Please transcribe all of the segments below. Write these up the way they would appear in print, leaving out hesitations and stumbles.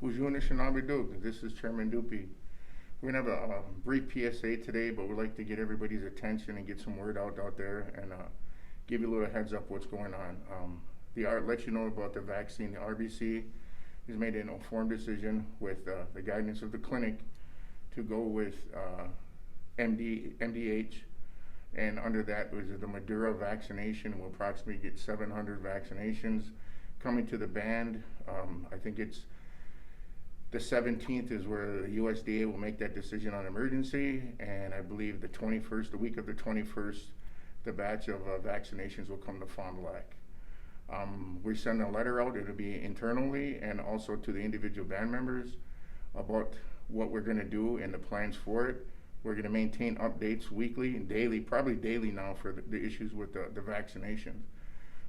Bonjour, Anishinaabe. This is Chairman Dupuis. We're going to have a brief PSA today, but we'd like to get everybody's attention and get some word out there and give you a little heads up what's going on. Let you know about the vaccine. The RBC has made an informed decision with the guidance of the clinic to go with MDH, and under that was the Madura vaccination. We'll approximately get 700 vaccinations coming to the band. I think it's the 17th is where the USDA will make that decision on emergency, and I believe the 21st, the week of the 21st, the batch of vaccinations will come to Fond du Lac. We send a letter out. It'll be internally and also to the individual band members about what we're going to do and the plans for it. We're going to maintain updates weekly and daily, probably daily now, for the issues with the vaccinations.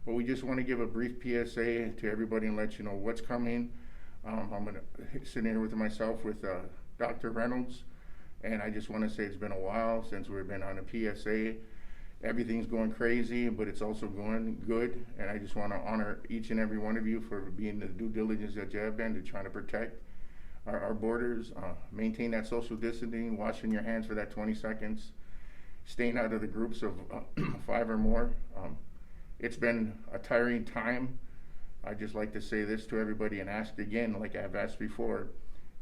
But we just want to give a brief PSA to everybody and let you know what's coming. I'm going to sit here with myself with Dr. Reynolds, and I just want to say it's been a while since we've been on a PSA. Everything's going crazy, but it's also going good, and I just want to honor each and every one of you for being the due diligence that you have been to trying to protect our borders, maintain that social distancing, washing your hands for that 20 seconds, staying out of the groups of 5 or more. It's been a tiring time. I'd just like to say this to everybody and ask again, like I've asked before,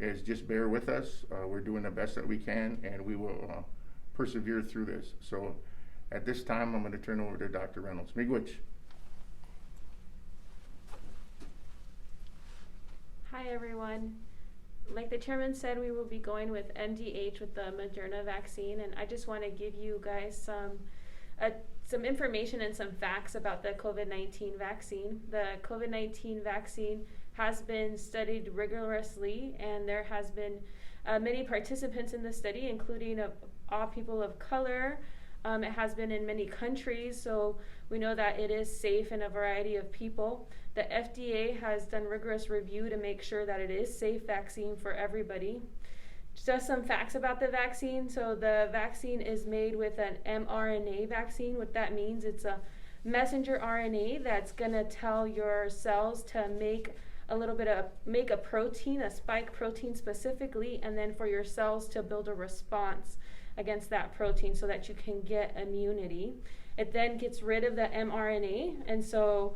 is just bear with us. We're doing the best that we can, and we will persevere through this. So at this time, I'm going to turn over to Dr. Reynolds. Miigwech. Hi, everyone. Like the chairman said, we will be going with MDH with the Moderna vaccine, and I just want to give you guys some information and some facts about the COVID-19 vaccine. The COVID-19 vaccine has been studied rigorously, and there has been many participants in the study, including all people of color. It has been in many countries, so we know that it is safe in a variety of people. The FDA has done rigorous review to make sure that it is safe vaccine for everybody. Just some facts about the vaccine. So the vaccine is made with an mRNA vaccine. What that means, it's a messenger RNA that's gonna tell your cells to make a protein, a spike protein specifically, and then for your cells to build a response against that protein so that you can get immunity. It then gets rid of the mRNA, and so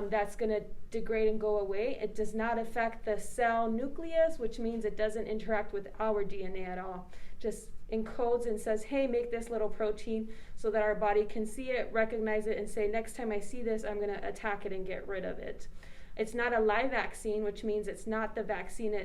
that's going to degrade and go away. It does not affect the cell nucleus, which means it doesn't interact with our DNA at all. Just encodes and says, hey, make this little protein so that our body can see it, recognize it, and say, next time I see this, I'm going to attack it and get rid of it. It's not a live vaccine, which means it's not the vaccine,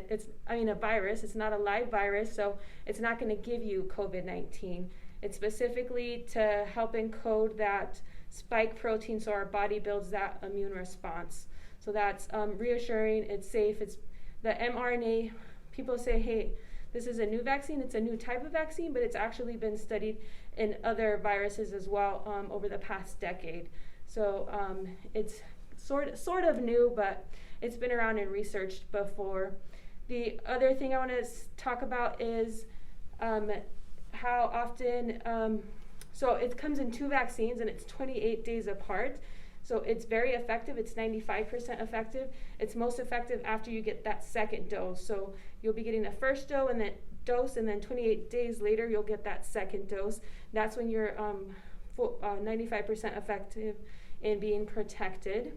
a virus. It's not a live virus, so it's not going to give you COVID-19. It's specifically to help encode that spike protein so our body builds that immune response. So that's reassuring, it's safe. It's the mRNA. People say, hey, this is a new vaccine. It's a new type of vaccine, but it's actually been studied in other viruses as well over the past decade. So it's sort of new, but it's been around and researched before. The other thing I want to talk about is how often, so it comes in 2 vaccines and it's 28 days apart. So it's very effective. It's 95% effective. It's most effective after you get that second dose. So you'll be getting the first dose and then 28 days later you'll get that second dose. That's when you're 95% effective in being protected.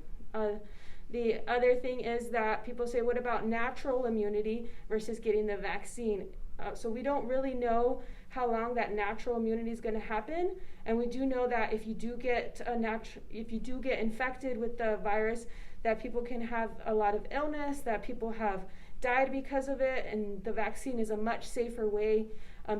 The other thing is that people say, what about natural immunity versus getting the vaccine? So we don't really know how long that natural immunity is going to happen, and we do know that if you do get infected with the virus, that people can have a lot of illness, that people have died because of it, and the vaccine is a much safer way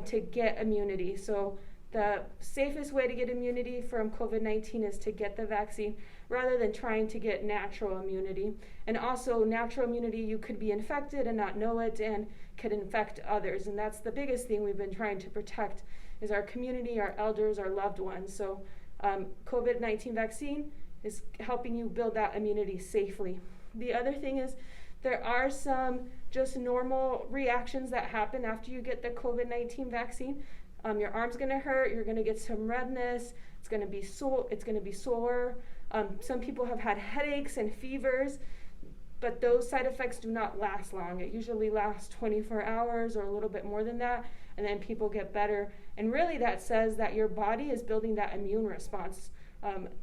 to get immunity. So the safest way to get immunity from COVID-19 is to get the vaccine rather than trying to get natural immunity. And also natural immunity, you could be infected and not know it and could infect others. And that's the biggest thing we've been trying to protect is our community, our elders, our loved ones. So COVID-19 vaccine is helping you build that immunity safely. The other thing is there are some just normal reactions that happen after you get the COVID-19 vaccine. Your arm's going to hurt. You're going to get some redness. It's going to be sore. Some people have had headaches and fevers. but those side effects do not last long. It usually lasts 24 hours or a little bit more than that, and then people get better. And really that says that your body is building that immune response.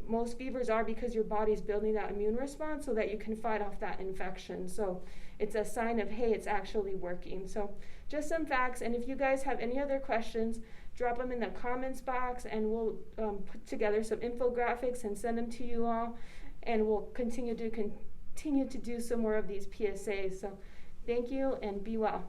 Most fevers are because your body's building that immune response so that you can fight off that infection. So it's a sign of, hey, it's actually working. So just some facts, and if you guys have any other questions, drop them in the comments box, and we'll put together some infographics and send them to you all, and we'll continue to do some more of these PSAs. So thank you, and be well.